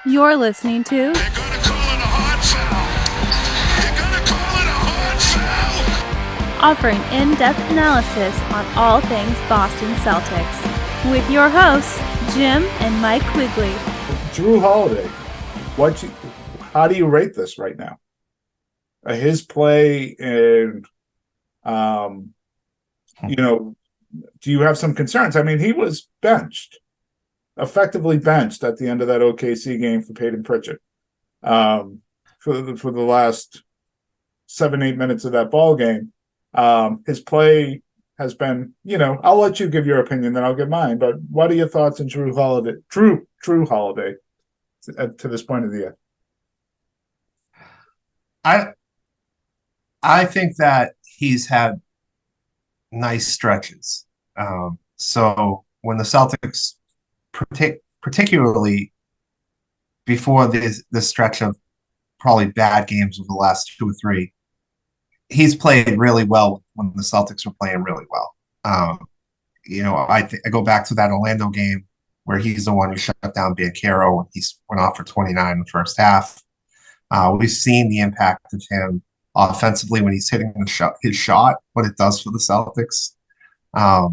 You're listening to They're gonna call it a hard foul. They're gonna call it a hard foul. offering in-depth analysis on all things Boston Celtics with your hosts, Jim and Mike Quigley. Jrue Holiday, how do you rate this right now? His play and, do you have some concerns? I mean, he was effectively benched at the end of that OKC game for Peyton Pritchard for the last 7-8 minutes of that ball game. His play has been, I'll let you give your opinion, then I'll give mine. But what are your thoughts on Jrue Holiday to this point of the year? I think that he's had nice stretches. So when the Celtics, particularly before this stretch of probably bad games of the last 2 or 3, he's played really well when the Celtics were playing really well. I go back to that Orlando game where he's the one who shut down Banchero when he went off for 29 in the first half. We've seen the impact of him offensively when he's hitting his shot, what it does for the Celtics. I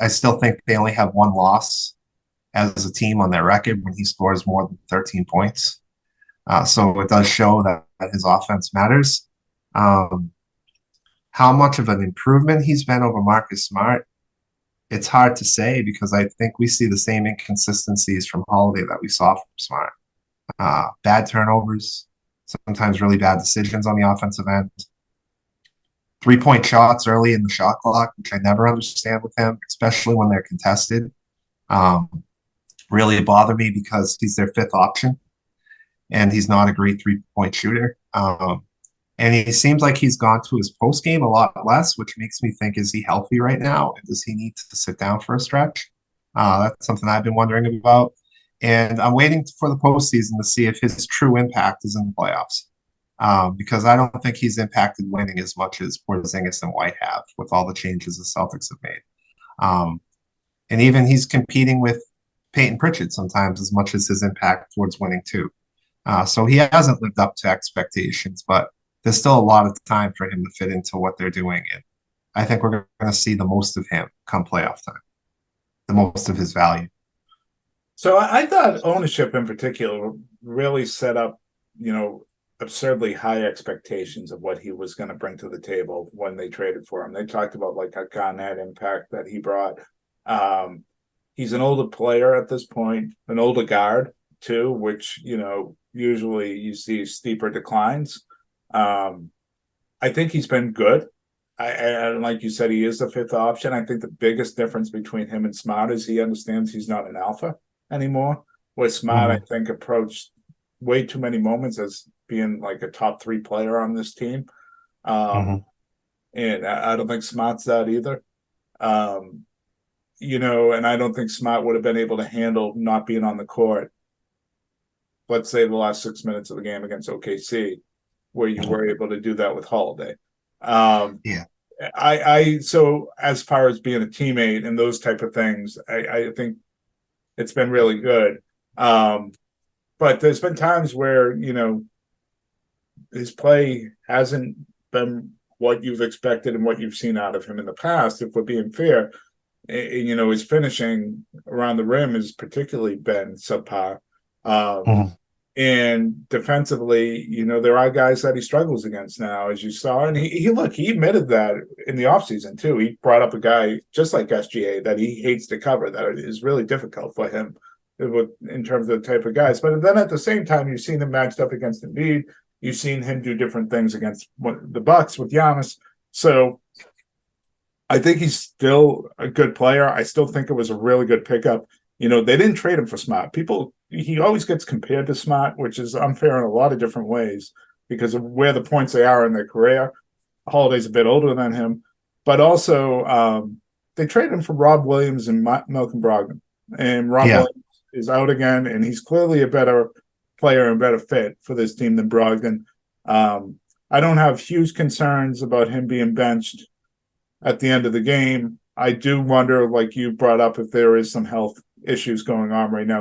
still think they only have one loss as a team on their record when he scores more than 13 points. So it does show that his offense matters. How much of an improvement he's been over Marcus Smart, it's hard to say because I think we see the same inconsistencies from Holiday that we saw from Smart. Bad turnovers, sometimes really bad decisions on the offensive end. 3-point shots early in the shot clock, which I never understand with him, especially when they're contested. Really bother me because he's their 5th option, and he's not a great 3-point shooter. And he seems like he's gone to his post game a lot less, which makes me think, is he healthy right now? And does he need to sit down for a stretch? That's something I've been wondering about. And I'm waiting for the postseason to see if his true impact is in the playoffs. Because I don't think he's impacted winning as much as Porzingis and White have with all the changes the Celtics have made. And even he's competing with Peyton Pritchard sometimes as much as his impact towards winning too. So he hasn't lived up to expectations, but there's still a lot of time for him to fit into what they're doing. And I think we're going to see the most of him come playoff time, the most of his value. So I thought ownership in particular really set up, absurdly high expectations of what he was going to bring to the table when they traded for him. They talked about like a Garnett impact that he brought. He's an older player at this point, an older guard too, which, usually you see steeper declines. I think he's been good. And like you said, he is the 5th option. I think the biggest difference between him and Smart is he understands he's not an alpha anymore. Where Smart, I think, approached way too many moments as being like a top 3 player on this team. And I don't think Smart's that either. And I don't think Smart would have been able to handle not being on the court, let's say the last 6 minutes of the game against OKC, where you were able to do that with Holiday. So as far as being a teammate and those type of things, I think it's been really good. But there's been times where, his play hasn't been what you've expected and what you've seen out of him in the past, if we're being fair. His finishing around the rim has particularly been subpar. And defensively, there are guys that he struggles against now, as you saw. And he admitted that in the offseason, too. He brought up a guy just like SGA that he hates to cover, that is really difficult for him in terms of the type of guys. But then at the same time, you've seen him matched up against Embiid. You've seen him do different things against the Bucks with Giannis. So I think he's still a good player. I still think it was a really good pickup. They didn't trade him for Smart. He always gets compared to Smart, which is unfair in a lot of different ways because of where the points they are in their career. Holiday's a bit older than him, but also they traded him for Rob Williams and Malcolm Brogdon. And Rob Williams is out again, and he's clearly a better player and better fit for this team than Brogdon. I don't have huge concerns about him being benched at the end of the game. I do wonder, like you brought up, if there is some health issues going on right now